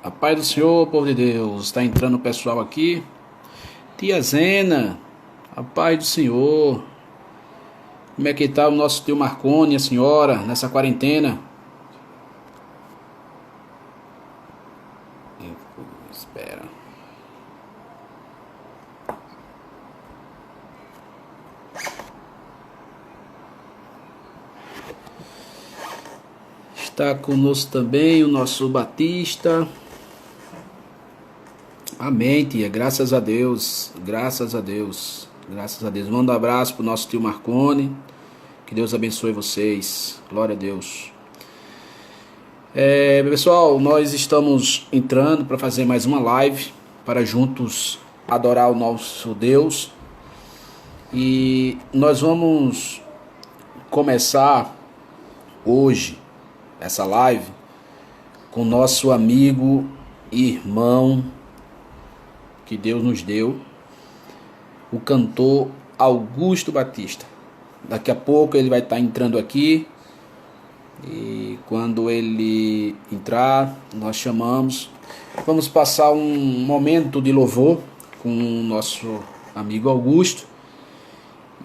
A paz do Senhor, povo de Deus. Está entrando o pessoal aqui. Tia Zena, a paz do Senhor. Como é que está o nosso tio Marconi, a senhora, nessa quarentena? Espera. Está conosco também o nosso Batista. Amém, tia. Graças a Deus. Graças a Deus. Graças a Deus. Manda um abraço pro nosso tio Marconi. Que Deus abençoe vocês. Glória a Deus. Pessoal, nós estamos entrando para fazer mais uma live para juntos adorar o nosso Deus. E nós vamos começar hoje essa live com nosso amigo e irmão que Deus nos deu, o cantor Augusto Batista. Daqui a pouco ele vai estar entrando aqui e quando ele entrar, nós chamamos. Vamos passar um momento de louvor com o nosso amigo Augusto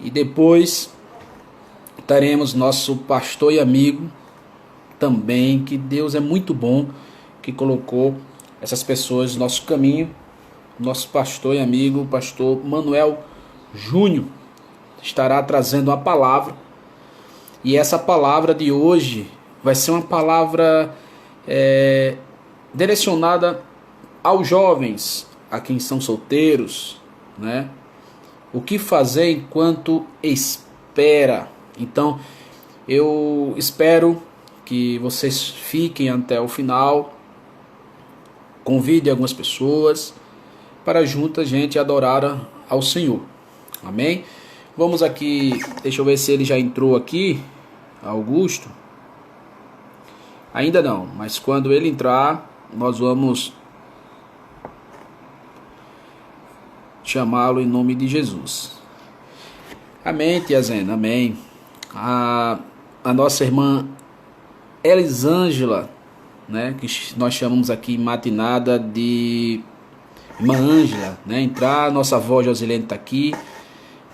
e depois teremos nosso pastor e amigo também, que Deus é muito bom, que colocou essas pessoas no nosso caminho. Nosso pastor e amigo, o pastor Manuel Júnior, estará trazendo uma palavra. E essa palavra de hoje vai ser uma palavra direcionada aos jovens, a quem são solteiros, né? O que fazer enquanto espera. Então, eu espero que vocês fiquem até o final. Convide algumas pessoas para junto a gente adorar ao Senhor. Amém? Vamos aqui, deixa eu ver se ele já entrou aqui, Augusto. Ainda não, mas quando ele entrar, nós vamos chamá-lo em nome de Jesus. Amém, tia Zena, amém. A nossa irmã Elisângela, né, que nós chamamos aqui matinada de Irmã Ângela, né? Entrar, nossa avó Josilene está aqui,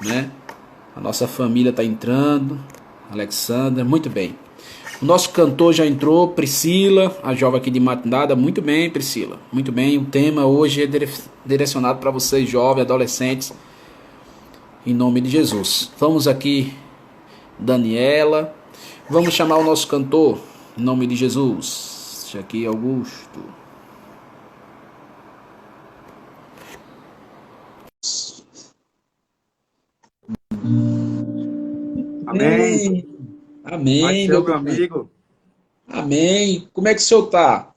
né? A nossa família está entrando, Alexandra, muito bem. O nosso cantor já entrou, Priscila, a jovem aqui de matinada, muito bem, Priscila, muito bem. O tema hoje é direcionado para vocês, jovens, adolescentes, em nome de Jesus. Vamos aqui, Daniela, vamos chamar o nosso cantor, em nome de Jesus. Deixa aqui, Augusto. Amém. Pai do Amém, Senhor, meu meu companheiro. amigo. Amém. Como é que o senhor tá?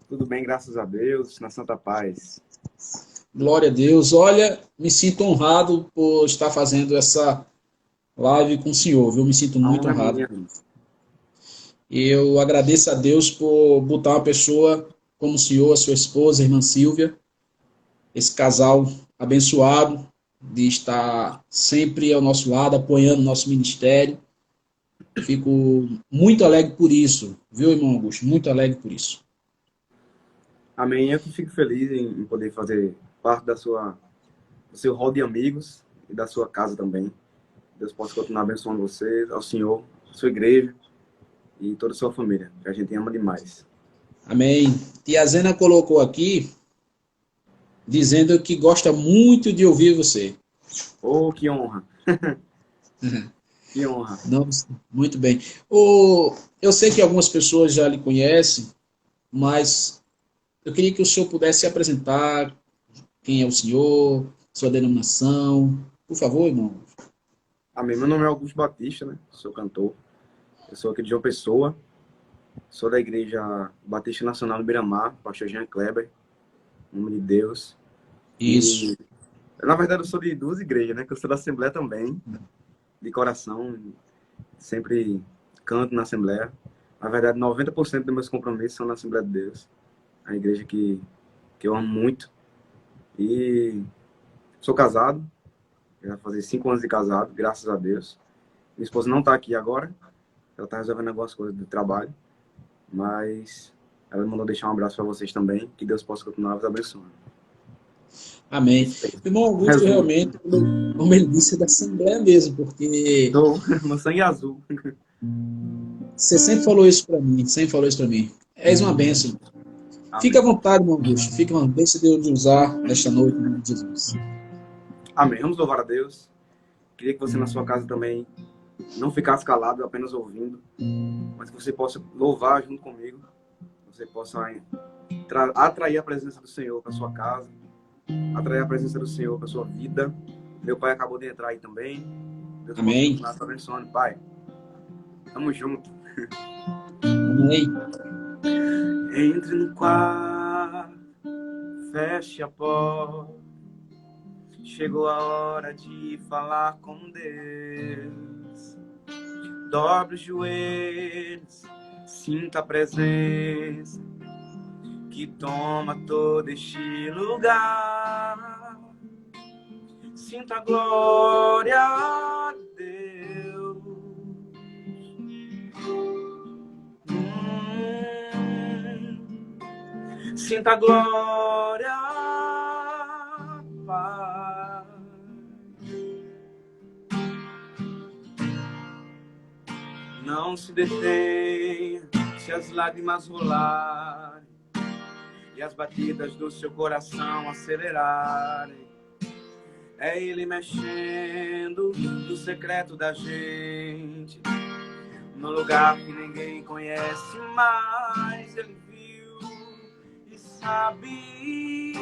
Tudo bem, graças a Deus, na santa paz. Glória a Deus. Olha, me sinto honrado por estar fazendo essa live com o senhor, viu? Me sinto A muito honra é honrado. minha. E eu agradeço a Deus por botar uma pessoa como o senhor, a sua esposa, a irmã Silvia, esse casal abençoado de estar sempre ao nosso lado, apoiando o nosso ministério. Fico muito alegre por isso, viu, irmão Augusto? Muito alegre por isso. Amém. Eu que fico feliz em poder fazer parte do seu hall de amigos e da sua casa também. Deus possa continuar abençoando você, ao Senhor, a sua igreja e toda a sua família, que a gente ama demais. Amém. Tia Zena colocou aqui dizendo que gosta muito de ouvir você. Oh, que honra! Que honra! Não, muito bem. Eu sei que algumas pessoas já lhe conhecem, mas eu queria que o senhor pudesse se apresentar, quem é o senhor, sua denominação. Por favor, irmão. Amém. Meu nome é Augusto Batista, né? Sou cantor. Eu sou aqui de João Pessoa. Sou da Igreja Batista Nacional do Miramar, pastor Jean Kleber, em nome de Deus. Isso. E na verdade, eu sou de duas igrejas, né? Que eu sou da Assembleia também, de coração. Sempre canto na Assembleia. Na verdade, 90% dos meus compromissos são na Assembleia de Deus. A igreja que eu amo muito. E sou casado. Já vai fazer 5 anos de casado, graças a Deus. Minha esposa não está aqui agora. Ela está resolvendo algumas coisas do trabalho. Mas Ela mandou deixar um abraço para vocês também. Que Deus possa continuar vos abençoando. Amém. Irmão Augusto, Resumo. realmente, como ele disse, é da Assembleia mesmo, porque Tô, meu sangue é azul. você sempre falou isso para mim, sempre falou isso para mim. És uma bênção. Fique à Amém. vontade, irmão Augusto. Fique uma bênção de Deus de usar nesta noite, em nome de Jesus. Amém. Vamos louvar a Deus. Queria que você na sua casa também não ficasse calado, apenas ouvindo, mas que você possa louvar junto comigo. Você possa atrair a presença do Senhor para sua casa, atrair a presença do Senhor para sua vida. Meu pai acabou de entrar aí também. Deus possa Amém. continuar te abençoando, pai. Tamo junto. Amém. Entre no quarto, feche a porta. Chegou a hora de falar com Deus. Dobre os joelhos, sinta a presença que toma todo este lugar. Sinta a glória a Deus. Sinta a glória, Pai. Não se detenha se as lágrimas rolarem e as batidas do seu coração acelerarem. É Ele mexendo no secreto da gente, no lugar que ninguém conhece, mas Ele viu e sabe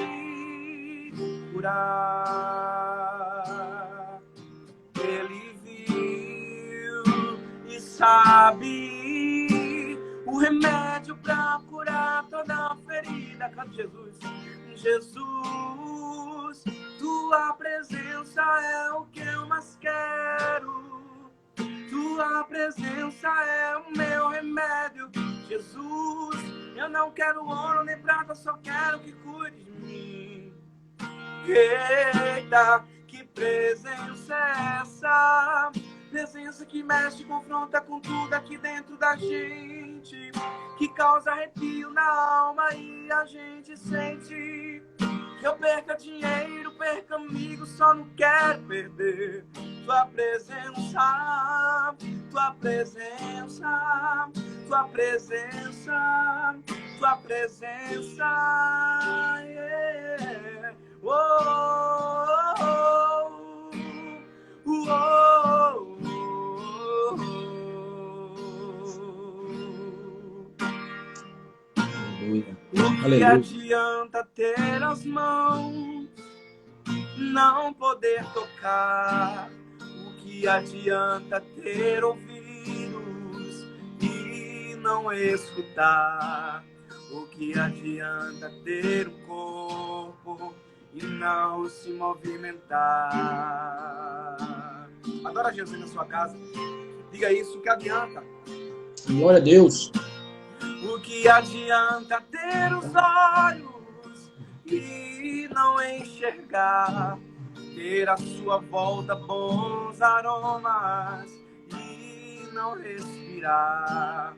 curar. Ele viu e sabe o remédio para curar toda ferida. Cante Jesus. Jesus, tua presença é o que eu mais quero. Tua presença é o meu remédio. Jesus, eu não quero ouro nem prata, só quero que cuide de mim. Eita, que presença é essa? Presença que mexe e confronta com tudo aqui dentro da gente, que causa arrepio na alma e a gente sente. Que eu perca dinheiro, perca amigos, só não quero perder tua presença, tua presença, tua presença, tua presença. Yeah. Oh, oh, oh, oh, oh. O que adianta ter as mãos, não poder tocar? O que adianta ter ouvidos e não escutar? O que adianta ter um corpo e não se movimentar? Adora Jesus na sua casa. Diga isso, o que adianta? Glória a Deus. O que adianta ter os olhos e não enxergar? Ter à sua volta bons aromas e não respirar?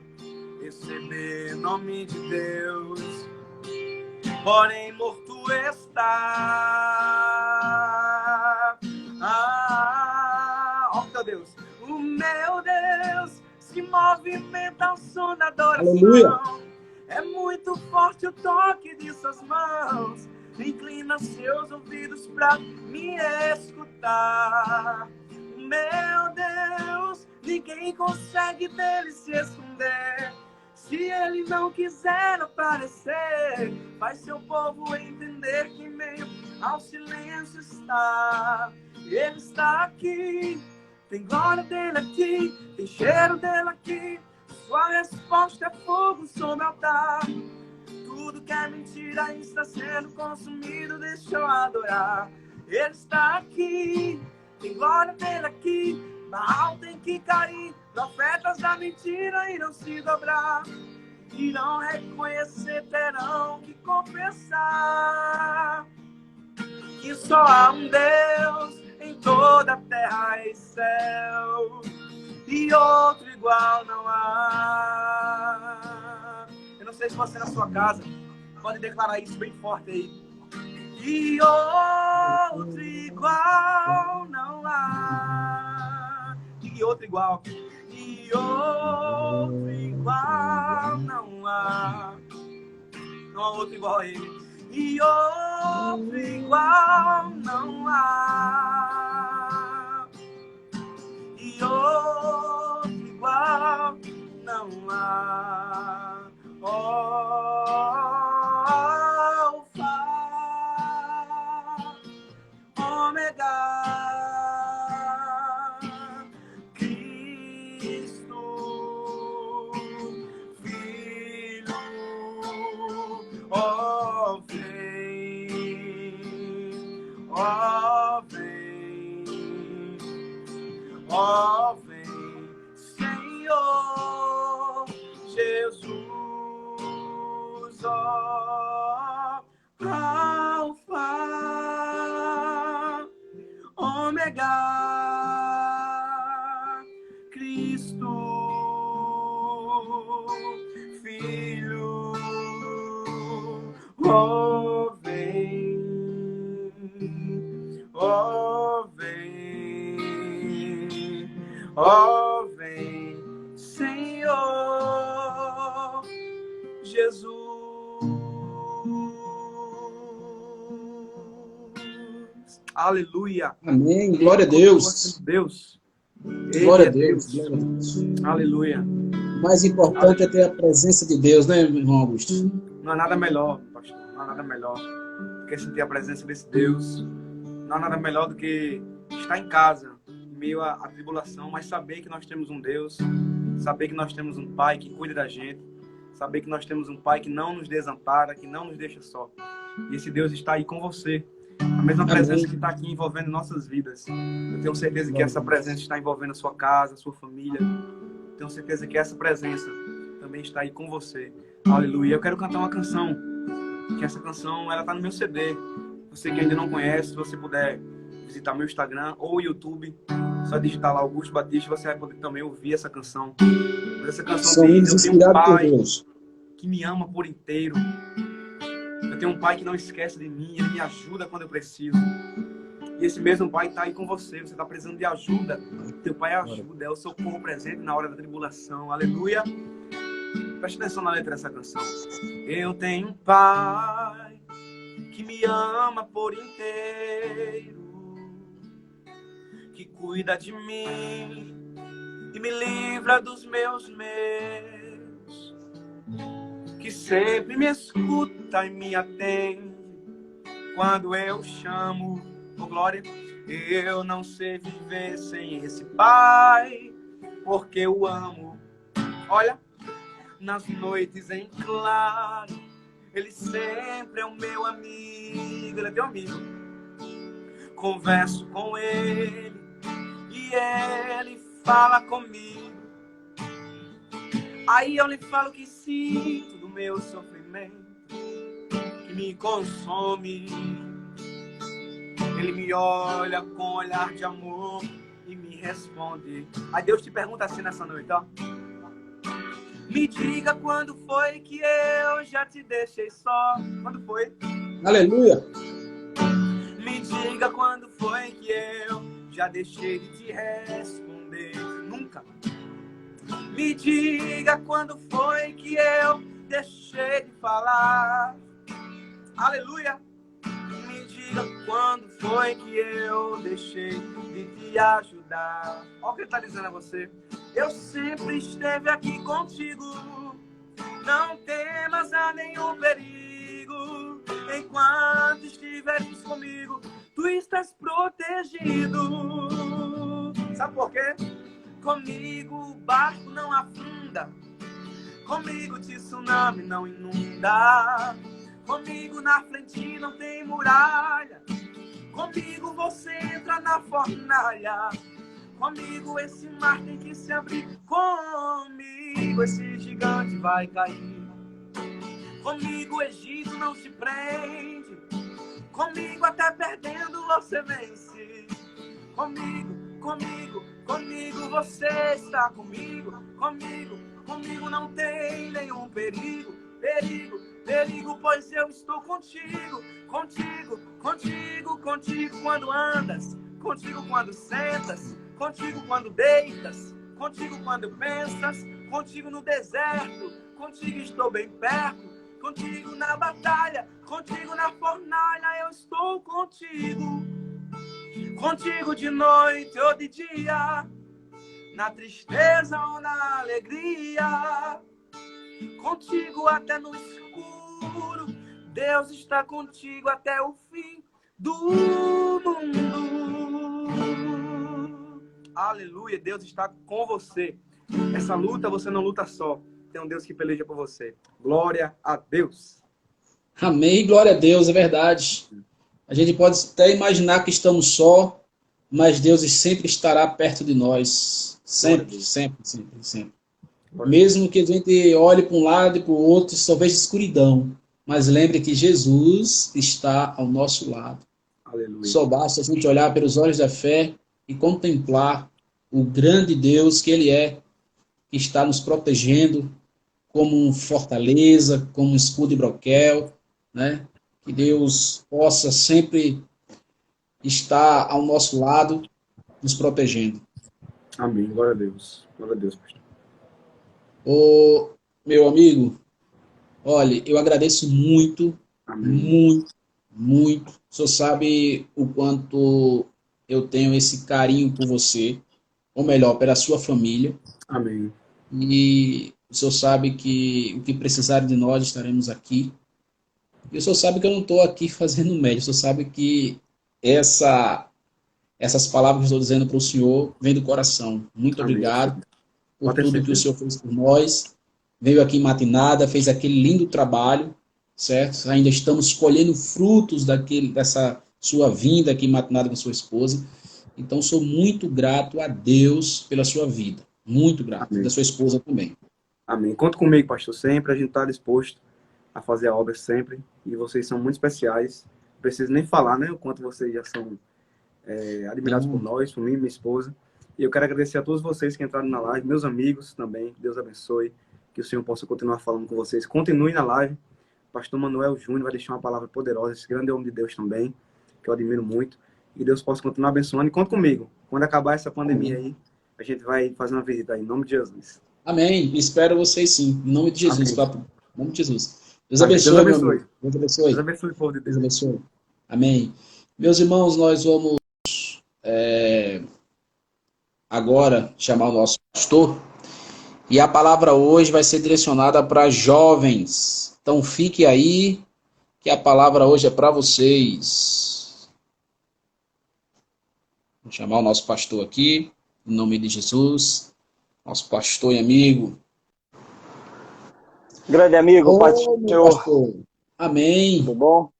Receber nome de Deus, porém morto está. Ó meu Deus, o meu Deus se movimenta ao som da adoração. Aleluia. É muito forte o toque de suas mãos. Inclina seus ouvidos pra me escutar. Meu Deus, ninguém consegue dele se esconder. Se ele não quiser aparecer, faz seu povo entender que meio ao silêncio está. Ele está aqui, tem glória dele aqui, tem cheiro dele aqui. Sua resposta é fogo sobre o altar. Tudo que é mentira está sendo consumido, deixa eu adorar. Ele está aqui, tem glória dele aqui. Baal tem que cair, profetas da mentira irão se dobrar. Irão reconhecer, terão que confessar que só há um Deus em toda a terra e céu, e outro igual não há. Eu não sei se você na sua casa pode declarar isso bem forte aí. E outro igual não há. E outro igual. E outro igual não há. Não há outro igual a ele. E outro igual não há. E outro igual não há. Alfa, Ômega, Cristo, Filho, ó vem, ó vem, ó vem, Senhor Jesus, ó Alfa, Ômega, Cristo, Filho, ó vem, ó vem, ó vem, Senhor Jesus. Aleluia. Amém. Glória a Deus. Deus. Glória a Deus. Glória a Deus. Aleluia. O mais importante é ter a presença de Deus, né, irmão Augusto? Não há nada melhor, pastor. Não há nada melhor do que sentir a presença desse Deus. Não há nada melhor do que estar em casa, em meio à tribulação, mas saber que nós temos um Deus, saber que nós temos um Pai que cuida da gente, saber que nós temos um Pai que não nos desampara, que não nos deixa só. E esse Deus está aí com você. A mesma presença que está aqui envolvendo nossas vidas. Eu tenho certeza que essa presença está envolvendo a sua casa, a sua família. Tenho certeza que essa presença também está aí com você. Aleluia. Eu quero cantar uma canção. Que essa canção, ela está no meu CD. Você que ainda não conhece, se você puder visitar meu Instagram ou YouTube, só digitar lá Augusto Batista, você vai poder também ouvir essa canção. Mas essa canção diz: eu tenho um Pai que me ama por inteiro. Eu tenho um Pai que não esquece de mim, Ele me ajuda quando eu preciso. E esse mesmo Pai está aí com você. Você está precisando de ajuda. Teu Pai ajuda, é o socorro presente na hora da tribulação. Aleluia. Preste atenção na letra dessa canção. Eu tenho um Pai que me ama por inteiro, que cuida de mim e me livra dos meus medos, que sempre me escuta e me atende quando eu chamo. Oh, glória! Eu não sei viver sem esse Pai, porque eu amo. Olha, nas noites em claro, Ele sempre é o meu amigo. Ele é teu amigo. Converso com Ele e Ele fala comigo. Aí eu lhe falo que sinto do meu sofrimento, que me consome. Ele me olha com olhar de amor e me responde. Aí Deus te pergunta assim nessa noite, ó. Me diga quando foi que eu já te deixei só. Quando foi? Aleluia. Me diga quando foi que eu já deixei de te responder. Nunca. Me diga quando foi que eu deixei de falar. Aleluia. Me diga quando foi que eu deixei de te ajudar. Olha o que ele está dizendo a você. Eu sempre esteve aqui contigo. Não temas a nenhum perigo. Enquanto estiveres comigo, tu estás protegido. Sabe por quê? Comigo o barco não afunda. Comigo tsunami não inunda. Comigo na frente não tem muralha. Comigo você entra na fornalha. Comigo esse mar tem que se abrir. Comigo esse gigante vai cair. Comigo o Egito não se prende. Comigo até perdendo você vence. Comigo você está comigo. Comigo não tem nenhum perigo. perigo, perigo, pois eu estou contigo, contigo, contigo, contigo quando andas, contigo quando sentas, contigo quando deitas, contigo quando pensas, contigo no deserto, contigo estou bem perto, contigo na batalha, contigo na fornalha, eu estou contigo, contigo de noite ou de dia, na tristeza ou na alegria, contigo até no escuro, Deus está contigo até o fim do mundo. Aleluia, Deus está com você. Essa luta você não luta só, tem um Deus que peleja por você. Glória a Deus. Amém, glória a Deus, é verdade. A gente pode até imaginar que estamos só, mas Deus sempre estará perto de nós. Sempre, sempre, sempre, sempre. Mesmo que a gente olhe para um lado e para o outro e só veja escuridão. Mas lembre que Jesus está ao nosso lado. Aleluia. Só basta a gente olhar pelos olhos da fé e contemplar o grande Deus que Ele é, que está nos protegendo como um fortaleza, como um escudo e broquel, né? Que Deus possa sempre estar ao nosso lado, nos protegendo. Amém. Glória a Deus. Glória a Deus, pastor. Ô, meu amigo, olha, eu agradeço muito, Amém. muito, muito. O senhor sabe o quanto eu tenho esse carinho por você, ou melhor, pela sua família. Amém. E o senhor sabe que o que precisar de nós estaremos aqui. E o senhor sabe que eu não estou aqui fazendo média. O senhor sabe que essas palavras que eu estou dizendo para o senhor vêm do coração. Muito Amém. obrigado por Pode ter tudo que o certeza. senhor fez por nós. Veio aqui em matinada, fez aquele lindo trabalho, certo? Ainda estamos colhendo frutos dessa sua vinda aqui em matinada com sua esposa. Então, sou muito grato a Deus pela sua vida. Muito grato. E Amém. da sua esposa também. Amém. Conta comigo, pastor, sempre. A gente está disposto a fazer a obra sempre. E vocês são muito especiais. Não preciso nem falar, né? O quanto vocês já são admirados por nós, por mim e minha esposa. E eu quero agradecer a todos vocês que entraram na live, meus amigos também. Deus abençoe. Que o Senhor possa continuar falando com vocês. Continue na live. O pastor Manuel Júnior vai deixar uma palavra poderosa. Esse grande homem de Deus também, que eu admiro muito. E Deus possa continuar abençoando. E conta comigo. Quando acabar essa pandemia aí, a gente vai fazer uma visita aí. Em nome de Jesus. Amém. Espero vocês sim. Em nome de Jesus. Em nome de Jesus. Deus Amém. abençoe, Deus meu abençoe. amigo. Deus abençoe. Deus abençoe o povo de Deus Deus. abençoe. Amém. Meus irmãos, nós vamos agora chamar o nosso pastor. E a palavra hoje vai ser direcionada para jovens. Então fique aí, que a palavra hoje é para vocês. Vou chamar o nosso pastor aqui, em nome de Jesus. Nosso pastor e amigo. Grande amigo, Meu pastor. Amém. Tudo bom?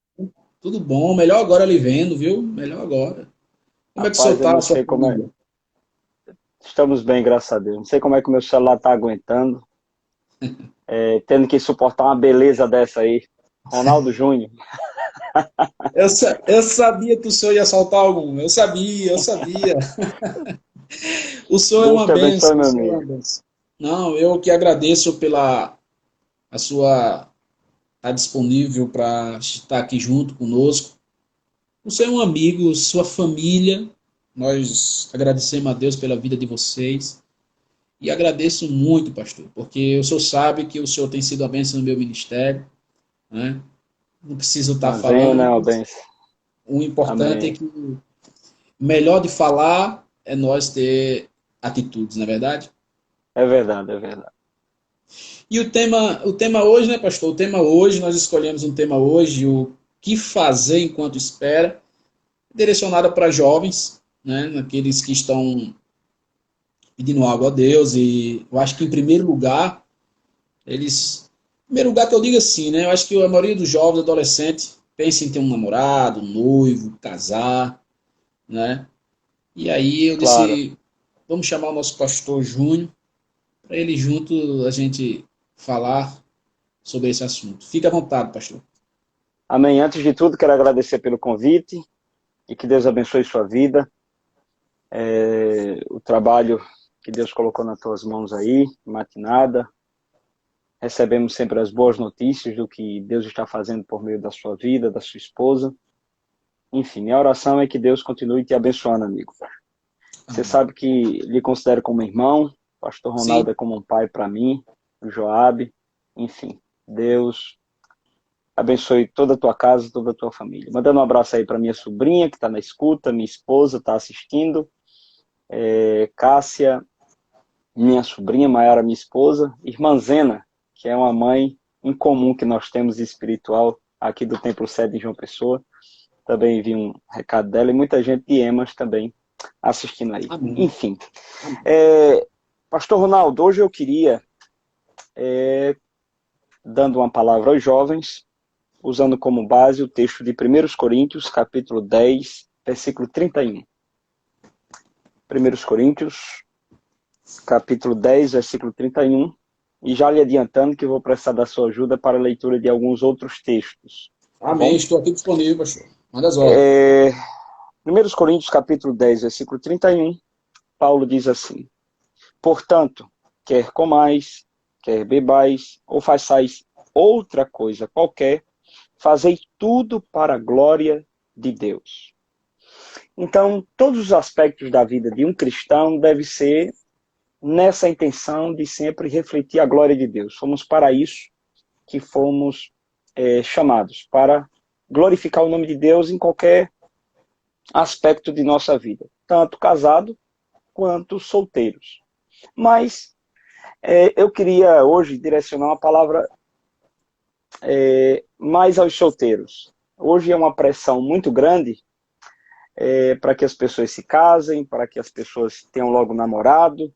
Tudo bom. Melhor agora lhe vendo, viu? Melhor agora. Como é que o senhor está? Eu não sei como é. Estamos bem, graças a Deus. Não sei como é que o meu celular está aguentando. Tendo que suportar uma beleza dessa aí. Ronaldo Júnior. Eu sabia que o senhor ia soltar algum. Eu sabia. O senhor é uma bênção. Meu amigo. Não, eu que agradeço pela a sua estar disponível para estar aqui junto conosco. Você é um amigo, sua família. Nós agradecemos a Deus pela vida de vocês. E agradeço muito, pastor, porque o senhor sabe que o senhor tem sido a bênção no meu ministério, né? Não preciso estar falando. Não, bênção. O importante é que o melhor de falar é nós ter atitudes, não é verdade? É verdade, é verdade. E o tema hoje, né, pastor? O tema hoje, nós escolhemos um tema hoje, o que fazer enquanto espera, direcionado para jovens, né, aqueles que estão pedindo algo a Deus, e eu acho que em primeiro lugar, primeiro lugar que eu digo assim, né, eu acho que a maioria dos jovens, adolescentes, pensa em ter um namorado, um noivo, casar, né, e aí eu disse, vamos chamar o nosso pastor Júnior, para ele junto a gente falar sobre esse assunto. Fique à vontade, pastor. Amém. Antes de tudo, quero agradecer pelo convite e que Deus abençoe sua vida. O trabalho que Deus colocou nas tuas mãos aí, matinada. recebemos sempre as boas notícias do que Deus está fazendo por meio da sua vida, da sua esposa. Enfim, minha oração é que Deus continue te abençoando, amigo. Você sabe que lhe considero como irmão, o pastor Ronaldo Sim. é como um pai para mim, o Joabe, enfim, Deus abençoe toda a tua casa, toda a tua família. Mandando um abraço aí para minha sobrinha, que está na escuta, minha esposa está assistindo, Cássia, minha sobrinha, Maiara, minha esposa, irmã Zena, que é uma mãe em comum que nós temos espiritual aqui do Templo Sede em João Pessoa. Também vi um recado dela e muita gente de Emas também assistindo aí. Amém. Enfim, Pastor Ronaldo, hoje eu queria, dando uma palavra aos jovens, usando como base o texto de 1 Coríntios, capítulo 10, versículo 31. 1 Coríntios, capítulo 10, versículo 31. E já lhe adiantando que vou precisar da sua ajuda para a leitura de alguns outros textos. Amém. Estou aqui disponível, pastor. Manda as ordens. 1 Coríntios, capítulo 10, versículo 31, Paulo diz assim: portanto, quer comais, quer bebais, ou façais outra coisa qualquer, fazei tudo para a glória de Deus. Então, todos os aspectos da vida de um cristão devem ser nessa intenção de sempre refletir a glória de Deus. Fomos para isso que fomos chamados, para glorificar o nome de Deus em qualquer aspecto de nossa vida, tanto casado quanto solteiros. Mas eu queria hoje direcionar uma palavra mais aos solteiros. Hoje é uma pressão muito grande para que as pessoas se casem, para que as pessoas tenham logo namorado,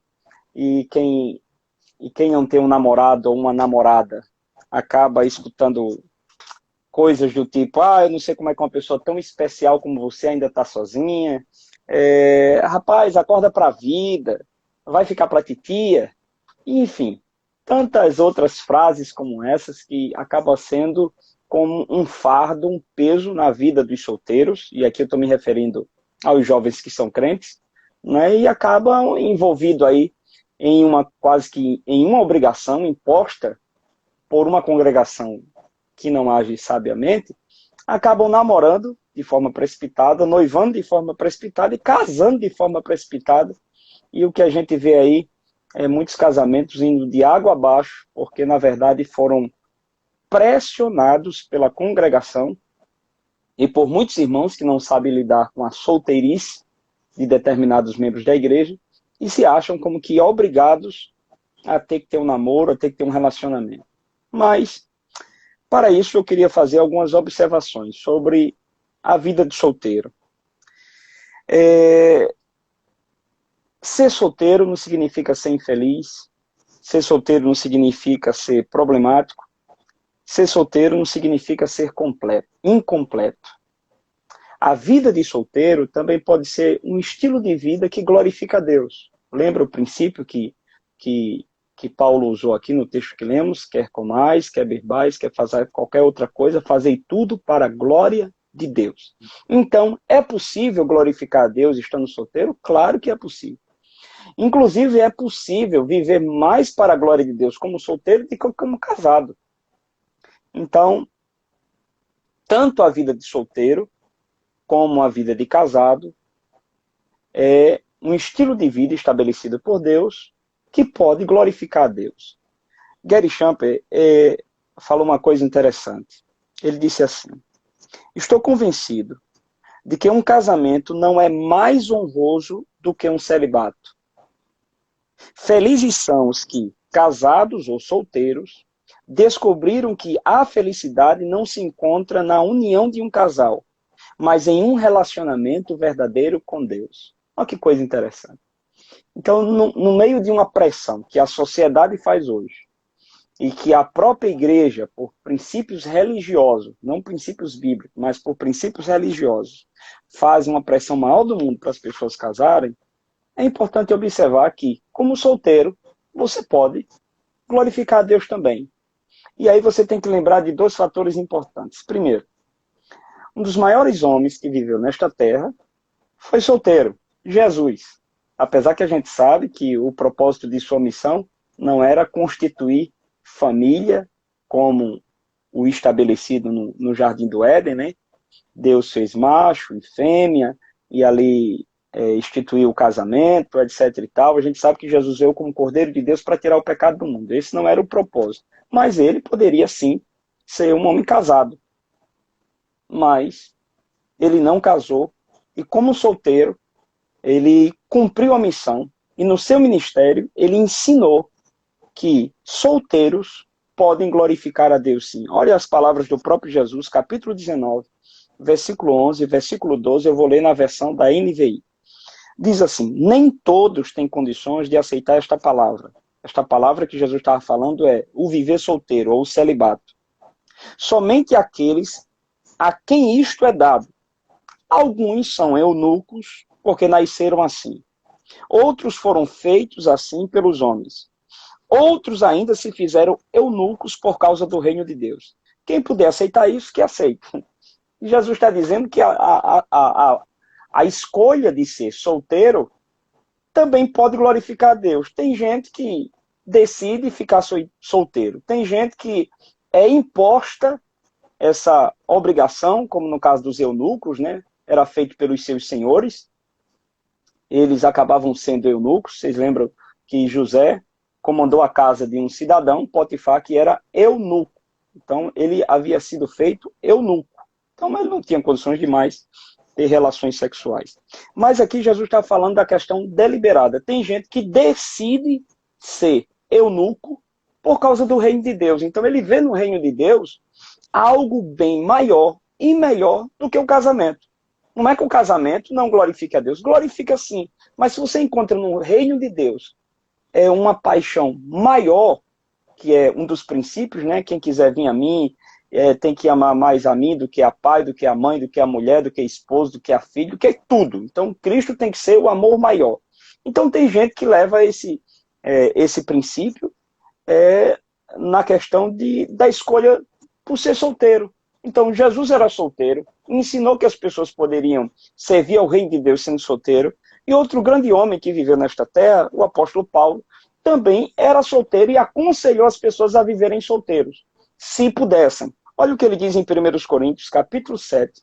e quem não tem um namorado ou uma namorada acaba escutando coisas do tipo: eu não sei como é que uma pessoa tão especial como você ainda está sozinha, rapaz, acorda para a vida, vai ficar para titia, enfim, tantas outras frases como essas que acabam sendo como um fardo, um peso na vida dos solteiros, e aqui eu estou me referindo aos jovens que são crentes, né, e acabam envolvidos aí em quase que em uma obrigação imposta por uma congregação que não age sabiamente, acabam namorando de forma precipitada, noivando de forma precipitada e casando de forma precipitada. E o que a gente vê aí é muitos casamentos indo de água abaixo, porque na verdade foram pressionados pela congregação e por muitos irmãos que não sabem lidar com a solteirice de determinados membros da igreja e se acham como que obrigados a ter que ter um namoro, a ter que ter um relacionamento. Mas, para isso, eu queria fazer algumas observações sobre a vida do solteiro. Ser solteiro não significa ser infeliz, ser solteiro não significa ser problemático, ser solteiro não significa ser incompleto. A vida de solteiro também pode ser um estilo de vida que glorifica a Deus. Lembra o princípio que Paulo usou aqui no texto que lemos? Quer comais, quer bebais, quer fazer qualquer outra coisa, fazei tudo para a glória de Deus. Então, é possível glorificar a Deus estando solteiro? Claro que é possível. Inclusive, é possível viver mais para a glória de Deus como solteiro do que como casado. Então, tanto a vida de solteiro como a vida de casado é um estilo de vida estabelecido por Deus que pode glorificar a Deus. Gary Champer falou uma coisa interessante. Ele disse assim: estou convencido de que um casamento não é mais honroso do que um celibato. Felizes são os que, casados ou solteiros, descobriram que a felicidade não se encontra na união de um casal, mas em um relacionamento verdadeiro com Deus. Olha que coisa interessante. Então, no meio de uma pressão que a sociedade faz hoje, e que a própria igreja, por princípios religiosos, não princípios bíblicos, mas por princípios religiosos, faz uma pressão maior do mundo para as pessoas casarem, é importante observar que, como solteiro, você pode glorificar a Deus também. E aí você tem que lembrar de dois fatores importantes. Primeiro, um dos maiores homens que viveu nesta terra foi solteiro, Jesus. Apesar que a gente sabe que o propósito de sua missão não era constituir família, como o estabelecido no Jardim do Éden, né? Deus fez macho e fêmea, e ali instituiu o casamento, etc. e tal. A gente sabe que Jesus veio como Cordeiro de Deus para tirar o pecado do mundo. Esse não era o propósito. Mas ele poderia, sim, ser um homem casado. Mas ele não casou, e como solteiro, ele cumpriu a missão, e no seu ministério, ele ensinou que solteiros podem glorificar a Deus, sim. Olha as palavras do próprio Jesus, capítulo 19, versículo 11, versículo 12, eu vou ler na versão da NVI. Diz assim: nem todos têm condições de aceitar esta palavra. Esta palavra que Jesus estava falando é o viver solteiro, ou o celibato. Somente aqueles a quem isto é dado. Alguns são eunucos, porque nasceram assim. Outros foram feitos assim pelos homens. Outros ainda se fizeram eunucos por causa do reino de Deus. Quem puder aceitar isso, que aceite. Jesus está dizendo que a escolha de ser solteiro também pode glorificar a Deus. Tem gente que decide ficar solteiro. Tem gente que é imposta essa obrigação, como no caso dos eunucos, né? Era feito pelos seus senhores. Eles acabavam sendo eunucos. Vocês lembram que José comandou a casa de um cidadão, Potifar, que era eunuco. Então, ele havia sido feito eunuco. Então, ele não tinha condições de mais ter relações sexuais. Mas aqui Jesus está falando da questão deliberada. Tem gente que decide ser eunuco por causa do reino de Deus. Então, ele vê no reino de Deus algo bem maior e melhor do que o casamento. Não é que o casamento não glorifique a Deus. Glorifica sim. Mas se você encontra no reino de Deus uma paixão maior, que é um dos princípios, né? Quem quiser vir a mim, tem que amar mais a mim do que a pai, do que a mãe, do que a mulher, do que a esposa, do que a filha, do que tudo. Então, Cristo tem que ser o amor maior. Então, tem gente que leva esse princípio na questão da escolha por ser solteiro. Então, Jesus era solteiro, ensinou que as pessoas poderiam servir ao reino de Deus sendo solteiro, e outro grande homem que viveu nesta terra, o apóstolo Paulo, também era solteiro e aconselhou as pessoas a viverem solteiros, se pudessem. Olha o que ele diz em 1 Coríntios, capítulo 7,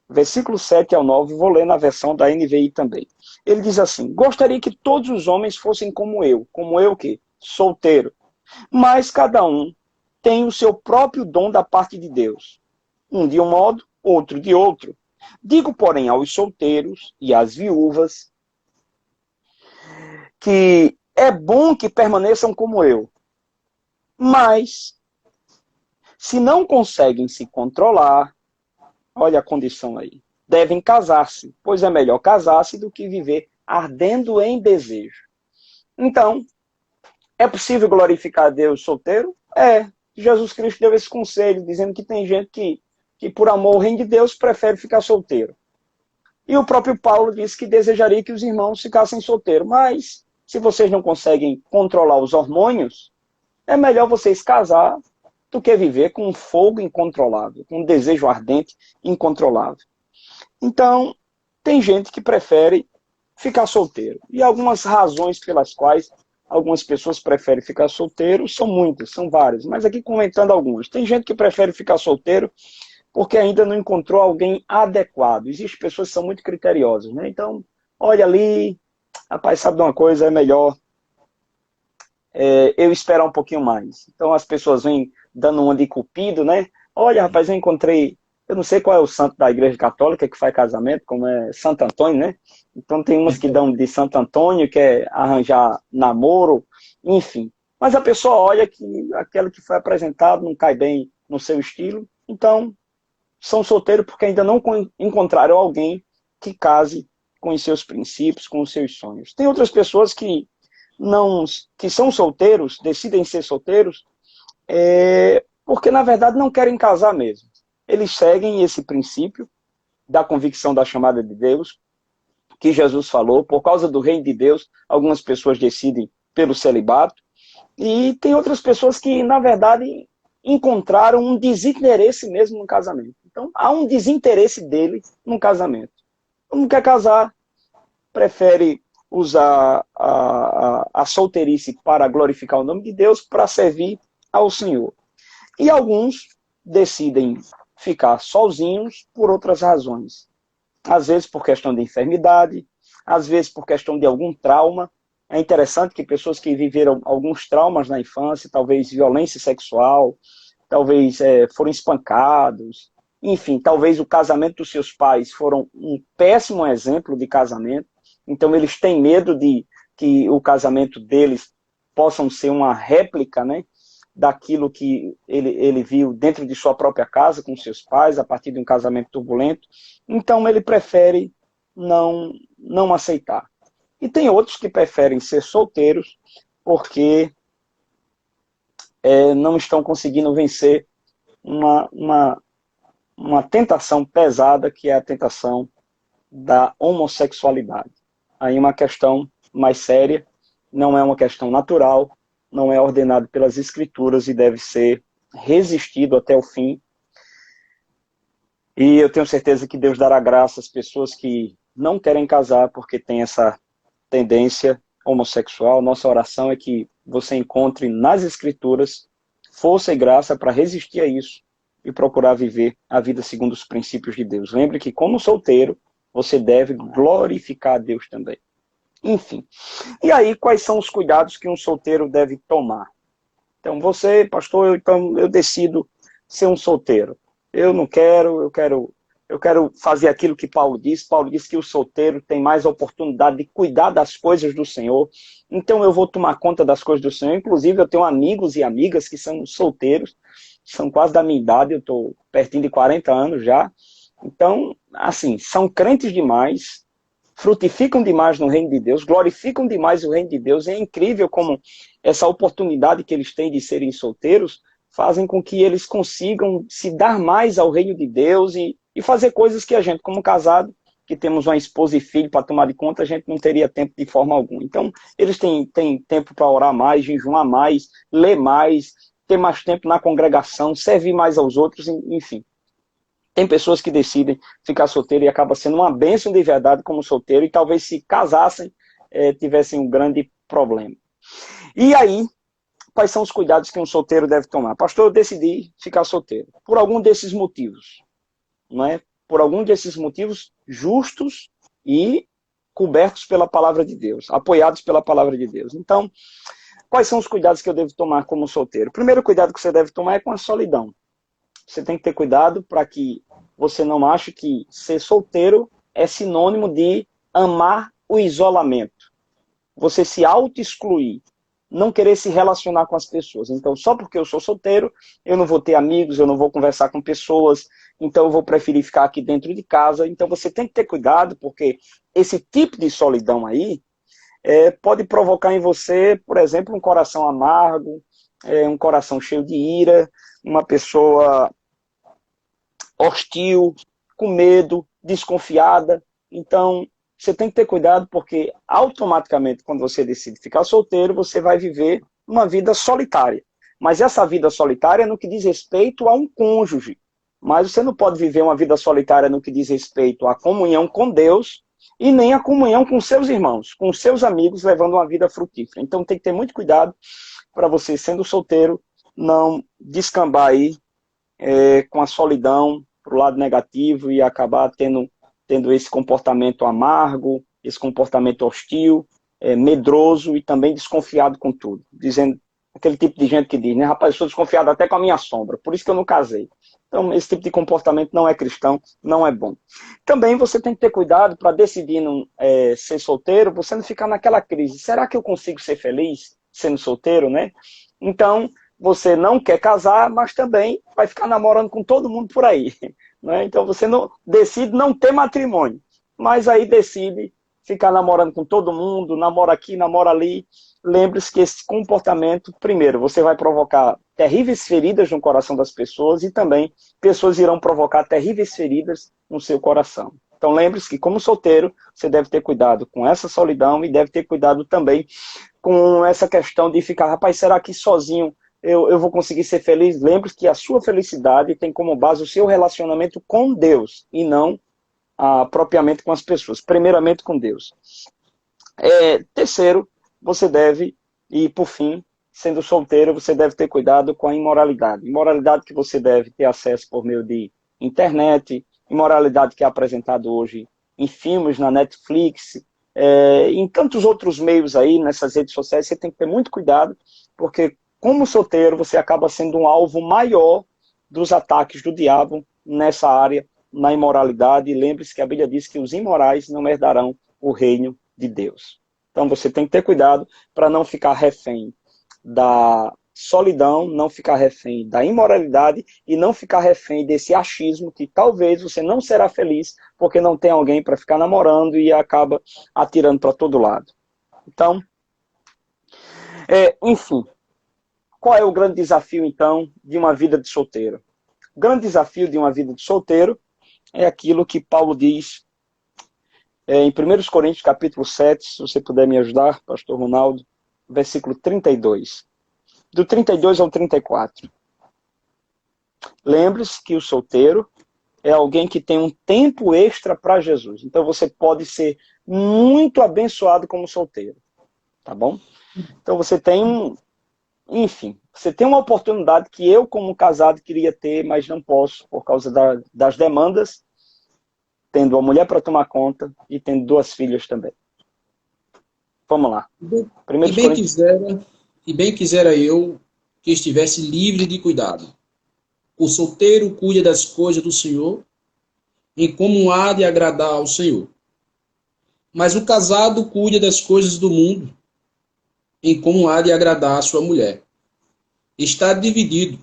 versículo 7 ao 9, vou ler na versão da NVI também. Ele diz assim: gostaria que todos os homens fossem como eu o quê? Solteiro. Mas cada um tem o seu próprio dom da parte de Deus. Um de um modo, outro de outro. Digo, porém, aos solteiros e às viúvas que é bom que permaneçam como eu. Mas, se não conseguem se controlar, olha a condição aí, devem casar-se, pois é melhor casar-se do que viver ardendo em desejo. Então, é possível glorificar a Deus solteiro? É. Jesus Cristo deu esse conselho, dizendo que tem gente que por amor ao reino de Deus, prefere ficar solteiro. E o próprio Paulo disse que desejaria que os irmãos ficassem solteiros. Mas, se vocês não conseguem controlar os hormônios, é melhor vocês casar do que viver com um fogo incontrolável, com um desejo ardente incontrolável. Então, tem gente que prefere ficar solteiro. E algumas razões pelas quais algumas pessoas preferem ficar solteiro são muitas, são várias. Mas aqui comentando algumas. Tem gente que prefere ficar solteiro porque ainda não encontrou alguém adequado. Existem pessoas que são muito criteriosas, né? Então, olha ali, rapaz, sabe de uma coisa, é melhor eu esperar um pouquinho mais. Então as pessoas vêm dando uma de cupido, né? Olha, rapaz, eu encontrei, eu não sei qual é o santo da Igreja Católica que faz casamento, como é Santo Antônio, né? Então tem umas que dão de Santo Antônio, que é arranjar namoro, enfim. Mas a pessoa olha que aquela que foi apresentado não cai bem no seu estilo, então são solteiros porque ainda não encontraram alguém que case com os seus princípios, com os seus sonhos. Tem outras pessoas que são solteiros, decidem ser solteiros, porque na verdade não querem casar mesmo. Eles seguem esse princípio da convicção da chamada de Deus, que Jesus falou, por causa do reino de Deus, algumas pessoas decidem pelo celibato, e tem outras pessoas que, na verdade, encontraram um desinteresse mesmo no casamento. Então, há um desinteresse dele no casamento. Não quer casar, prefere usar a solteirice para glorificar o nome de Deus, para servir ao Senhor. E alguns decidem ficar sozinhos por outras razões. Às vezes por questão de enfermidade, às vezes por questão de algum trauma. É interessante que pessoas que viveram alguns traumas na infância, talvez violência sexual, talvez foram espancados, enfim, talvez o casamento dos seus pais foram um péssimo exemplo de casamento, então eles têm medo de que o casamento deles possam ser uma réplica, né, daquilo que ele viu dentro de sua própria casa com seus pais, a partir de um casamento turbulento, então ele prefere não aceitar. E tem outros que preferem ser solteiros porque não estão conseguindo vencer uma tentação pesada, que é a tentação da homossexualidade. Aí uma questão mais séria, não é uma questão natural, não é ordenado pelas Escrituras e deve ser resistido até o fim. E eu tenho certeza que Deus dará graça às pessoas que não querem casar porque tem essa tendência homossexual. Nossa oração é que você encontre nas Escrituras força e graça para resistir a isso e procurar viver a vida segundo os princípios de Deus. Lembre que, como solteiro, você deve glorificar a Deus também. Enfim. E aí, quais são os cuidados que um solteiro deve tomar? Então, você, pastor, eu decido ser um solteiro. Eu não quero, eu quero fazer aquilo que Paulo diz. Paulo diz que o solteiro tem mais oportunidade de cuidar das coisas do Senhor. Então, eu vou tomar conta das coisas do Senhor. Inclusive, eu tenho amigos e amigas que são solteiros, são quase da minha idade, eu estou pertinho de 40 anos já. Então, assim, são crentes demais, frutificam demais no reino de Deus, glorificam demais o reino de Deus. É incrível como essa oportunidade que eles têm de serem solteiros fazem com que eles consigam se dar mais ao reino de Deus e fazer coisas que a gente, como casado, que temos uma esposa e filho para tomar de conta, a gente não teria tempo de forma alguma. Então, eles têm tempo para orar mais, jejuar mais, ler mais, ter mais tempo na congregação, servir mais aos outros, enfim. Tem pessoas que decidem ficar solteiro e acaba sendo uma bênção de verdade como solteiro e talvez se casassem, tivessem um grande problema. E aí, quais são os cuidados que um solteiro deve tomar? Pastor, eu decidi ficar solteiro por algum desses motivos, não é? Por algum desses motivos justos e cobertos pela palavra de Deus, apoiados pela palavra de Deus. Então, quais são os cuidados que eu devo tomar como solteiro? O primeiro cuidado que você deve tomar é com a solidão. Você tem que ter cuidado para que você não ache que ser solteiro é sinônimo de amar o isolamento. Você se auto-excluir, não querer se relacionar com as pessoas. Então, só porque eu sou solteiro, eu não vou ter amigos, eu não vou conversar com pessoas, então eu vou preferir ficar aqui dentro de casa. Então você tem que ter cuidado, porque esse tipo de solidão aí pode provocar em você, por exemplo, um coração amargo, um coração cheio de ira, uma pessoa hostil, com medo, desconfiada. Então, você tem que ter cuidado, porque automaticamente, quando você decide ficar solteiro, você vai viver uma vida solitária. Mas essa vida solitária é no que diz respeito a um cônjuge. Mas você não pode viver uma vida solitária no que diz respeito à comunhão com Deus e nem a comunhão com seus irmãos, com seus amigos, levando uma vida frutífera. Então tem que ter muito cuidado para você, sendo solteiro, não descambar aí com a solidão para o lado negativo e acabar tendo esse comportamento amargo, esse comportamento hostil, medroso e também desconfiado com tudo. Dizendo, aquele tipo de gente que diz, né, rapaz, eu sou desconfiado até com a minha sombra, por isso que eu não casei. Então, esse tipo de comportamento não é cristão, não é bom. Também você tem que ter cuidado para decidir ser solteiro, você não ficar naquela crise. Será que eu consigo ser feliz sendo solteiro, né? Então, você não quer casar, mas também vai ficar namorando com todo mundo por aí. Né? Então você decide não ter matrimônio, mas aí decide ficar namorando com todo mundo, namora aqui, namora ali. Lembre-se que esse comportamento, primeiro, você vai provocar terríveis feridas no coração das pessoas e também pessoas irão provocar terríveis feridas no seu coração. Então lembre-se que como solteiro, você deve ter cuidado com essa solidão e deve ter cuidado também com essa questão de ficar, rapaz, será que sozinho eu vou conseguir ser feliz? Lembre-se que a sua felicidade tem como base o seu relacionamento com Deus e não propriamente com as pessoas, primeiramente com Deus. Terceiro, você deve, e por fim, sendo solteiro, você deve ter cuidado com a imoralidade. Imoralidade que você deve ter acesso por meio de internet, imoralidade que é apresentado hoje em filmes, na Netflix, em tantos outros meios aí, nessas redes sociais. Você tem que ter muito cuidado, porque como solteiro, você acaba sendo um alvo maior dos ataques do diabo nessa área, na imoralidade. E lembre-se que a Bíblia diz que os imorais não herdarão o reino de Deus. Então você tem que ter cuidado para não ficar refém da solidão, não ficar refém da imoralidade e não ficar refém desse achismo que talvez você não será feliz porque não tem alguém para ficar namorando e acaba atirando para todo lado. Então, enfim, qual é o grande desafio, então, de uma vida de solteiro? O grande desafio de uma vida de solteiro é aquilo que Paulo diz em 1 Coríntios, capítulo 7, se você puder me ajudar, pastor Ronaldo, versículo 32. Do 32 ao 34. Lembre-se que o solteiro é alguém que tem um tempo extra para Jesus. Então você pode ser muito abençoado como solteiro. Tá bom? Então você tem enfim, você tem uma oportunidade que eu, como casado, queria ter, mas não posso, por causa das demandas, tendo uma mulher para tomar conta e tendo 2 filhas também. Vamos lá. E bem quisera eu que estivesse livre de cuidado. O solteiro cuida das coisas do Senhor, em como há de agradar ao Senhor. Mas o casado cuida das coisas do mundo, em como há de agradar a sua mulher. Está dividido.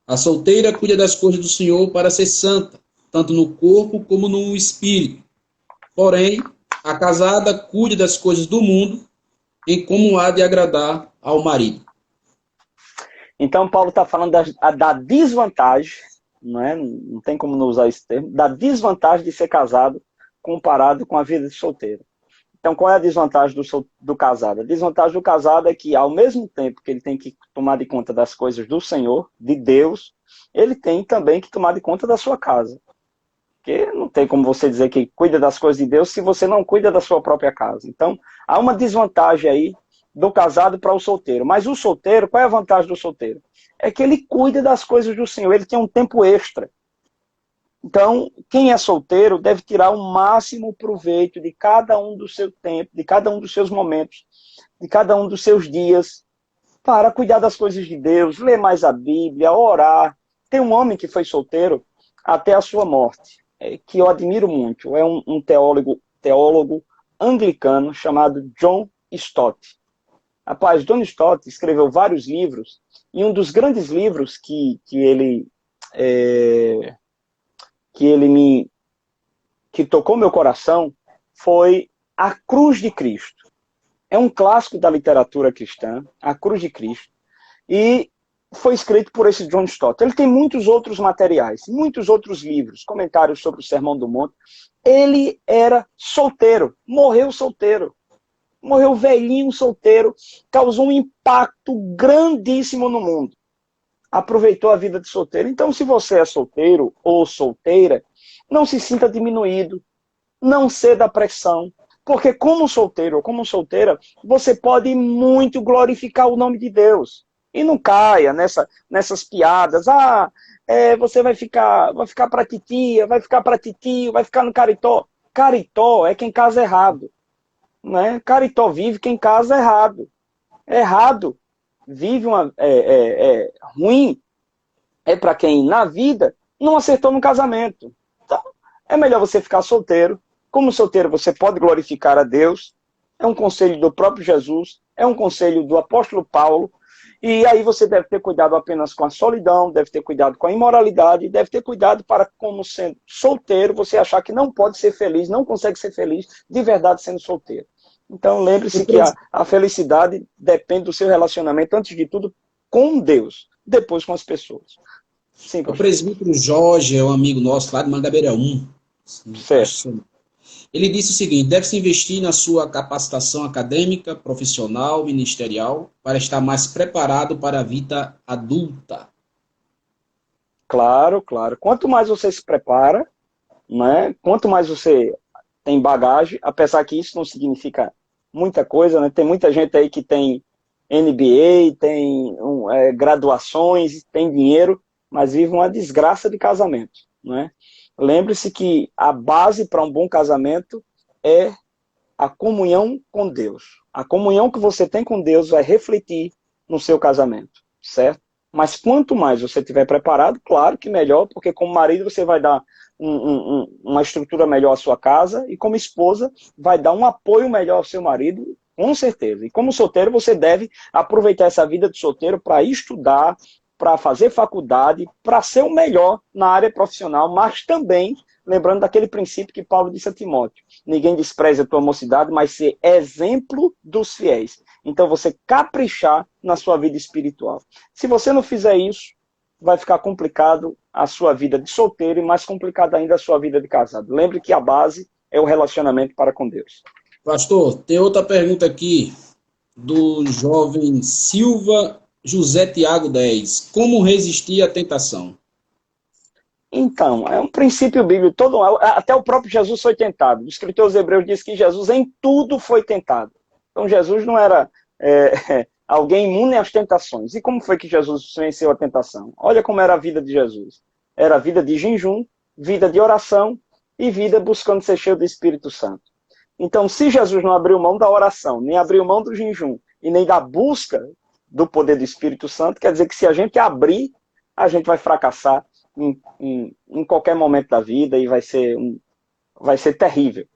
A solteira cuida das coisas do Senhor para ser santa, tanto no corpo como no espírito. Porém, a casada cuida das coisas do mundo, em como há de agradar ao marido. Então, Paulo está falando da desvantagem, não tem como não usar esse termo, da desvantagem de ser casado comparado com a vida de solteiro. Então, qual é a desvantagem do casado? A desvantagem do casado é que, ao mesmo tempo que ele tem que tomar de conta das coisas do Senhor, de Deus, ele tem também que tomar de conta da sua casa. Porque não tem como você dizer que cuida das coisas de Deus se você não cuida da sua própria casa. Então, há uma desvantagem aí do casado para o solteiro. Mas o solteiro, qual é a vantagem do solteiro? É que ele cuida das coisas do Senhor, ele tem um tempo extra. Então, quem é solteiro deve tirar o máximo proveito de cada um do seu tempo, de cada um dos seus momentos, de cada um dos seus dias, para cuidar das coisas de Deus, ler mais a Bíblia, orar. Tem um homem que foi solteiro até a sua morte, que eu admiro muito. É um teólogo anglicano chamado John Stott. Rapaz, John Stott escreveu vários livros, e um dos grandes livros que tocou meu coração foi A Cruz de Cristo. É um clássico da literatura cristã, A Cruz de Cristo, e foi escrito por esse John Stott. Ele tem muitos outros materiais, muitos outros livros, comentários sobre o Sermão do Monte. Ele era solteiro, morreu solteiro. Morreu velhinho solteiro, causou um impacto grandíssimo no mundo. Aproveitou a vida de solteiro. Então, se você é solteiro ou solteira, não se sinta diminuído, não ceda à pressão, porque como solteiro ou como solteira, você pode muito glorificar o nome de Deus. E não caia nessas piadas. Você vai ficar para titia, vai ficar para titio, vai ficar no caritó. Caritó é quem casa errado. Né? Caritó vive quem casa errado. Errado vive ruim é para quem na vida não acertou no casamento. Então, é melhor você ficar solteiro. Como solteiro você pode glorificar a Deus. É um conselho do próprio Jesus, é um conselho do apóstolo Paulo. E aí você deve ter cuidado apenas com a solidão, deve ter cuidado com a imoralidade, deve ter cuidado para, como sendo solteiro, você achar que não pode ser feliz, não consegue ser feliz de verdade sendo solteiro. Então lembre-se que a felicidade depende do seu relacionamento, antes de tudo, com Deus, depois com as pessoas. Sim, o presbítero Jorge é um amigo nosso lá de Mangabeira 1. Certo. Ele disse o seguinte: deve-se investir na sua capacitação acadêmica, profissional, ministerial, para estar mais preparado para a vida adulta. Claro, claro. Quanto mais você se prepara, né? Quanto mais você tem bagagem, apesar que isso não significa muita coisa, né? Tem muita gente aí que tem MBA, tem graduações, tem dinheiro, mas vive uma desgraça de casamento, não é? Lembre-se que a base para um bom casamento é a comunhão com Deus. A comunhão que você tem com Deus vai refletir no seu casamento, certo? Mas quanto mais você estiver preparado, claro que melhor, porque como marido você vai dar uma estrutura melhor à sua casa e como esposa vai dar um apoio melhor ao seu marido, com certeza. E como solteiro você deve aproveitar essa vida de solteiro para estudar, para fazer faculdade, para ser o melhor na área profissional, mas também lembrando daquele princípio que Paulo disse a Timóteo: ninguém despreze a tua mocidade, mas ser exemplo dos fiéis. Então você caprichar na sua vida espiritual. Se você não fizer isso, vai ficar complicado a sua vida de solteiro e mais complicado ainda a sua vida de casado. Lembre que a base é o relacionamento para com Deus. Pastor, tem outra pergunta aqui do jovem Silva José Tiago 10. Como resistir à tentação? Então, é um princípio bíblico. Até o próprio Jesus foi tentado. O escritor aos Hebreus diz que Jesus em tudo foi tentado. Então Jesus não era alguém imune às tentações. E como foi que Jesus venceu a tentação? Olha como era a vida de Jesus. Era vida de jejum, vida de oração e vida buscando ser cheio do Espírito Santo. Então, se Jesus não abriu mão da oração, nem abriu mão do jejum e nem da busca do poder do Espírito Santo, quer dizer que se a gente abrir, a gente vai fracassar em qualquer momento da vida e vai ser terrível.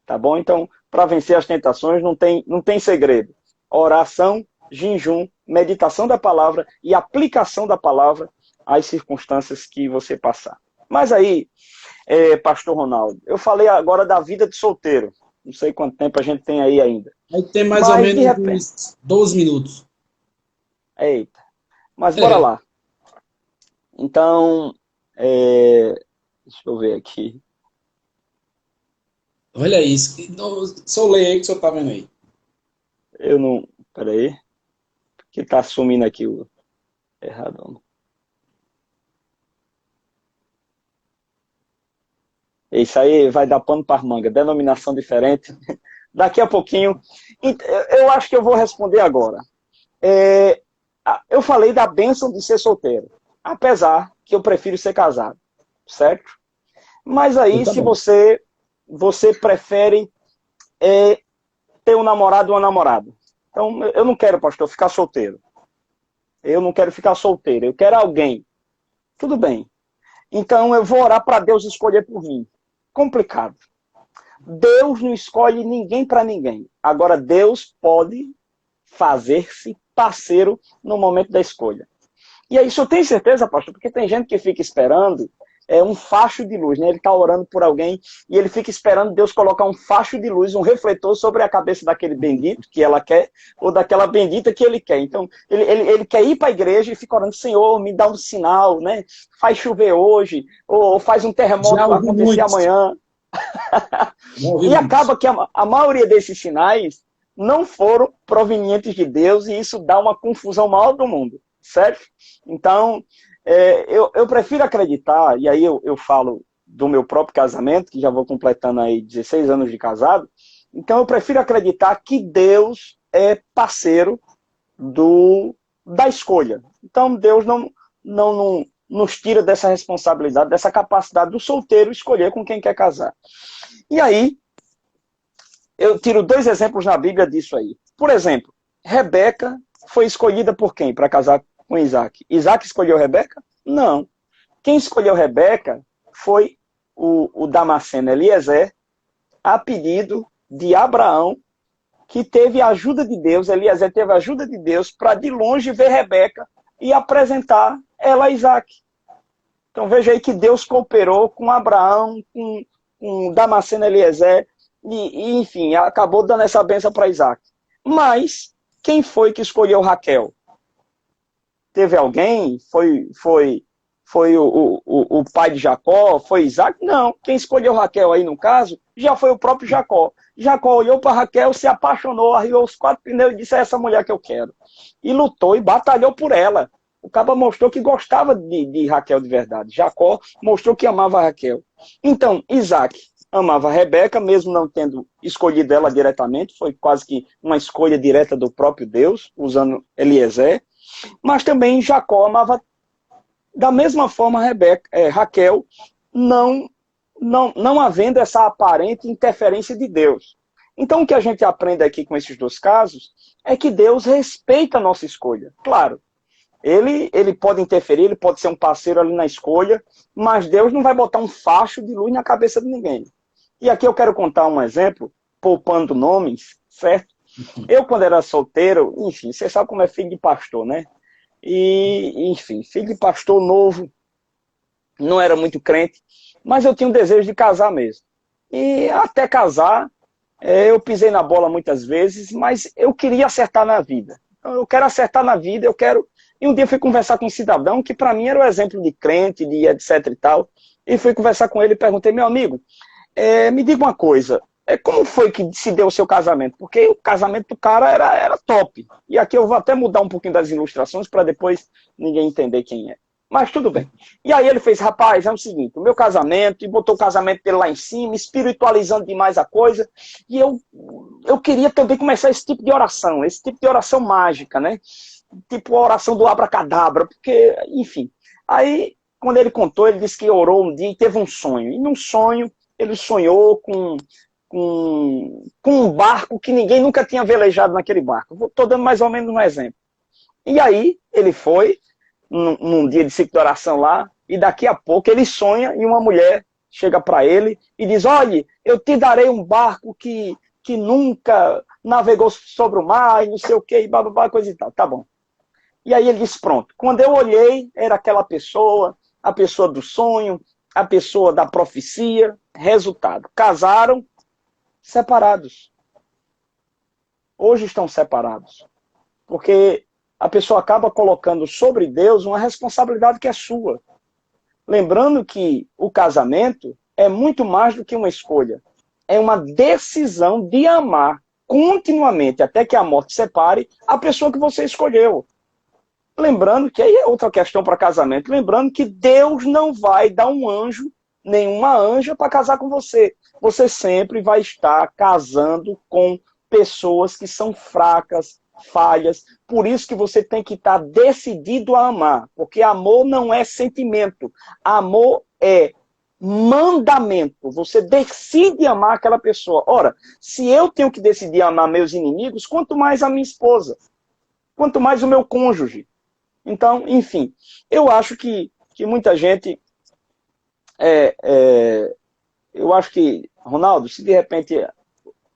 Tá bom? Então, para vencer as tentações não tem segredo. Oração, jejum, meditação da palavra e aplicação da palavra às circunstâncias que você passar. Mas aí, Pastor Ronaldo, eu falei agora da vida de solteiro. Não sei quanto tempo a gente tem aí ainda. Aí tem mais ou menos uns 12 minutos. Eita. Mas bora lá. Então, deixa eu ver aqui. Olha isso. Só leia aí que o senhor tá vendo aí. Eu não... Peraí. Que tá sumindo aqui o... Errado. Isso aí vai dar pano para manga. Denominação diferente. Daqui a pouquinho. Eu acho que eu vou responder agora. Eu falei da bênção de ser solteiro. Apesar que eu prefiro ser casado. Certo? Mas aí, se você prefere ter um namorado ou uma namorada. Então, eu não quero, pastor, ficar solteiro. Eu não quero ficar solteiro. Eu quero alguém. Tudo bem. Então, eu vou orar para Deus escolher por mim. Complicado. Deus não escolhe ninguém para ninguém. Agora, Deus pode fazer-se parceiro no momento da escolha. E aí, isso eu tenho certeza, pastor, porque tem gente que fica esperando um facho de luz, né? Ele está orando por alguém e ele fica esperando Deus colocar um facho de luz, um refletor sobre a cabeça daquele bendito que ela quer ou daquela bendita que ele quer. Então, ele quer ir para a igreja e fica orando: Senhor, me dá um sinal, né? Faz chover hoje, ou faz um terremoto que vai acontecer amanhã. E acaba que a maioria desses sinais não foram provenientes de Deus e isso dá uma confusão maior do mundo, certo? Então, eu prefiro acreditar, e aí eu falo do meu próprio casamento, que já vou completando aí 16 anos de casado, então eu prefiro acreditar que Deus é parceiro da escolha. Então Deus não nos tira dessa responsabilidade, dessa capacidade do solteiro escolher com quem quer casar. E aí, eu tiro 2 exemplos na Bíblia disso aí. Por exemplo, Rebeca foi escolhida por quem para casar com Isaac? Isaac escolheu Rebeca? Não. Quem escolheu Rebeca foi o Damasceno Eliezer, a pedido de Abraão, que teve a ajuda de Deus. Eliezer teve a ajuda de Deus para de longe ver Rebeca e apresentar ela a Isaac. Então veja aí que Deus cooperou com Abraão, com Damasceno Eliezer, e enfim, acabou dando essa bênção para Isaac. Mas quem foi que escolheu Raquel? Teve alguém? Foi o pai de Jacó? Foi Isaac? Não. Quem escolheu Raquel aí, no caso, já foi o próprio Jacó. Jacó olhou para Raquel, se apaixonou, arriou os 4 pneus e disse: é essa mulher que eu quero. E lutou e batalhou por ela. O caba mostrou que gostava de Raquel de verdade. Jacó mostrou que amava Raquel. Então, Isaac, amava a Rebeca, mesmo não tendo escolhido ela diretamente, foi quase que uma escolha direta do próprio Deus, usando Eliezer, mas também Jacó amava da mesma forma Raquel, não havendo essa aparente interferência de Deus. Então, o que a gente aprende aqui com esses dois casos é que Deus respeita a nossa escolha. Claro, ele pode interferir, ele pode ser um parceiro ali na escolha, mas Deus não vai botar um facho de luz na cabeça de ninguém. E aqui eu quero contar um exemplo, poupando nomes, certo? Eu, quando era solteiro, enfim, você sabe como é filho de pastor, né? E, enfim, filho de pastor novo, não era muito crente, mas eu tinha um desejo de casar mesmo. E até casar, eu pisei na bola muitas vezes, mas eu queria acertar na vida. Eu quero acertar na vida, eu quero... E um dia eu fui conversar com um cidadão que para mim era o exemplo de crente, de etc e tal, e fui conversar com ele e perguntei, meu amigo, me diga uma coisa, como foi que se deu o seu casamento? Porque o casamento do cara era top. E aqui eu vou até mudar um pouquinho das ilustrações para depois ninguém entender quem é. Mas tudo bem. E aí ele fez, rapaz, é o seguinte, o meu casamento, e botou o casamento dele lá em cima, espiritualizando demais a coisa, e eu queria também começar esse tipo de oração mágica, né? Tipo a oração do abracadabra, porque, enfim. Aí, quando ele contou, ele disse que orou um dia e teve um sonho. E num sonho, ele sonhou com um barco que ninguém nunca tinha velejado naquele barco. Estou dando mais ou menos um exemplo. E aí, ele foi, num dia de ciclo de oração lá, e daqui a pouco ele sonha e uma mulher chega para ele e diz, olha, eu te darei um barco que nunca navegou sobre o mar, e não sei o que, e bababá, coisa e tal. Tá bom. E aí ele disse, pronto. Quando eu olhei, era aquela pessoa, a pessoa do sonho, a pessoa da profecia. Resultado, casaram, separados. Hoje estão separados. Porque a pessoa acaba colocando sobre Deus uma responsabilidade que é sua. Lembrando que o casamento é muito mais do que uma escolha. É uma decisão de amar continuamente, até que a morte separe, a pessoa que você escolheu. Lembrando que aí é outra questão para casamento. Lembrando que Deus não vai dar um anjo, nenhuma anja para casar com você. Você sempre vai estar casando com pessoas que são fracas, falhas. Por isso que você tem que estar decidido a amar. Porque amor não é sentimento. Amor é mandamento. Você decide amar aquela pessoa. Ora, se eu tenho que decidir amar meus inimigos, quanto mais a minha esposa. Quanto mais o meu cônjuge. Então, enfim, eu acho que muita gente... eu acho que, Ronaldo, se de repente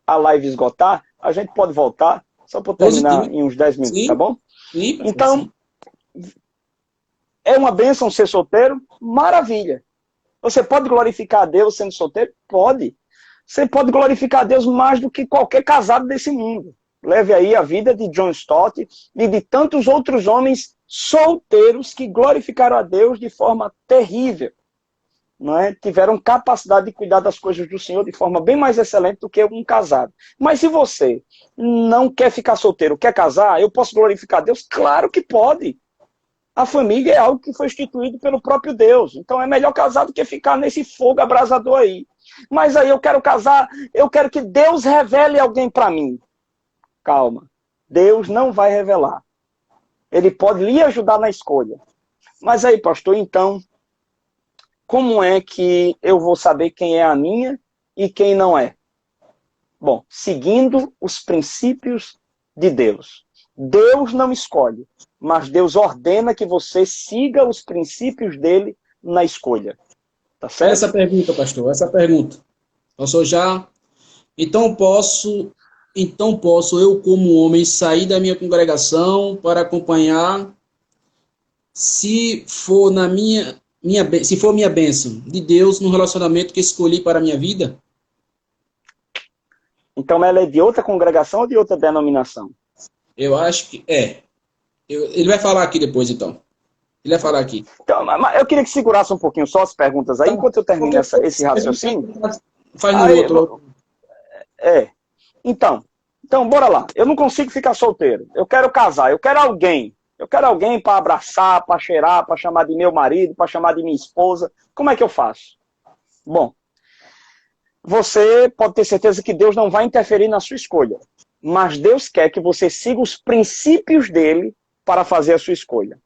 a live esgotar, a gente pode voltar, só para terminar em uns 10 minutos, sim, tá bom? Sim, então, sim. É uma bênção ser solteiro? Maravilha. Você pode glorificar a Deus sendo solteiro? Pode. Você pode glorificar a Deus mais do que qualquer casado desse mundo. Leve aí a vida de John Stott e de tantos outros homens solteiros que glorificaram a Deus de forma terrível. Não é? Tiveram capacidade de cuidar das coisas do Senhor de forma bem mais excelente do que um casado. Mas se você não quer ficar solteiro, quer casar, eu posso glorificar a Deus? Claro que pode. A família é algo que foi instituído pelo próprio Deus. Então é melhor casar do que ficar nesse fogo abrasador aí. Mas aí eu quero casar, eu quero que Deus revele alguém para mim. Calma. Deus não vai revelar. Ele pode lhe ajudar na escolha. Mas aí, pastor, então, como é que eu vou saber quem é a minha e quem não é? Bom, seguindo os princípios de Deus. Deus não escolhe, mas Deus ordena que você siga os princípios dele na escolha. Tá certo? Essa pergunta, pastor, essa pergunta. Pastor, já... Então posso eu, como homem, sair da minha congregação para acompanhar, se for se for minha bênção de Deus no relacionamento que escolhi para a minha vida? Então ela é de outra congregação ou de outra denominação? Eu acho que é. Ele vai falar aqui depois, então. Ele vai falar aqui. Então, eu queria que segurasse um pouquinho só as perguntas aí, enquanto eu termino esse raciocínio. Faz no outro. Então, bora lá. Eu não consigo ficar solteiro. Eu quero casar. Eu quero alguém. Eu quero alguém para abraçar, para cheirar, para chamar de meu marido, para chamar de minha esposa. Como é que eu faço? Bom, você pode ter certeza que Deus não vai interferir na sua escolha. Mas Deus quer que você siga os princípios dele para fazer a sua escolha.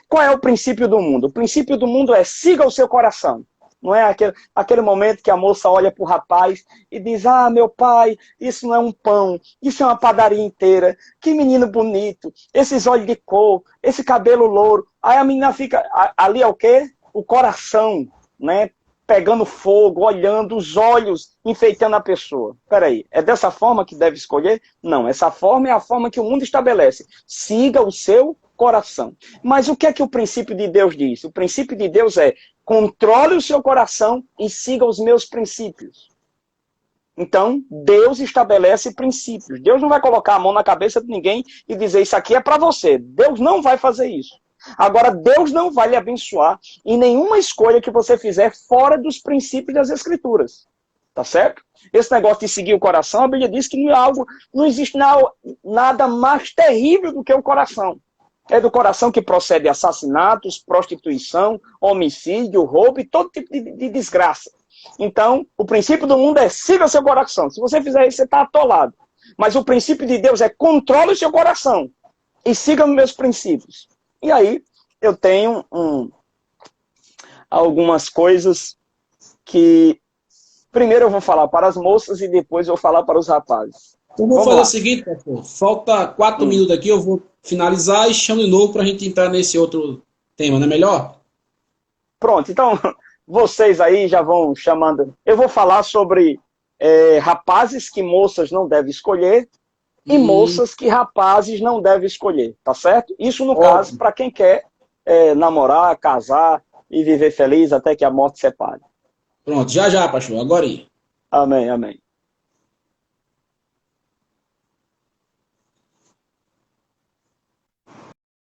Qual é o princípio do mundo? O princípio do mundo é siga o seu coração. Não é aquele momento que a moça olha para o rapaz e diz, ah, meu pai, isso não é um pão, isso é uma padaria inteira, que menino bonito, esses olhos de cor, esse cabelo louro. Aí a menina fica, ali é o quê? O coração, né? Pegando fogo, olhando, os olhos enfeitando a pessoa. Peraí, é dessa forma que deve escolher? Não, essa forma é a forma que o mundo estabelece. Siga o seu coração. Mas o que é que o princípio de Deus diz? O princípio de Deus é controle o seu coração e siga os meus princípios. Então, Deus estabelece princípios. Deus não vai colocar a mão na cabeça de ninguém e dizer isso aqui é para você. Deus não vai fazer isso. Agora, Deus não vai lhe abençoar em nenhuma escolha que você fizer fora dos princípios das Escrituras. Tá certo? Esse negócio de seguir o coração, a Bíblia diz que não existe nada mais terrível do que o coração. É do coração que procede assassinatos, prostituição, homicídio, roubo e todo tipo de desgraça. Então, o princípio do mundo é siga seu coração. Se você fizer isso, você está atolado. Mas o princípio de Deus é controle o seu coração e siga os meus princípios. E aí, eu tenho algumas coisas que primeiro eu vou falar para as moças e depois eu vou falar para os rapazes. Então vou fazer o seguinte, pastor. Falta 4 minutos aqui, eu vou finalizar e chamo de novo para a gente entrar nesse outro tema, não é melhor? Pronto, então vocês aí já vão chamando. Eu vou falar sobre rapazes que moças não devem escolher e moças que rapazes não devem escolher, tá certo? Isso no caso para quem quer namorar, casar e viver feliz até que a morte separe. Pronto, já, pastor, agora aí. Amém, amém.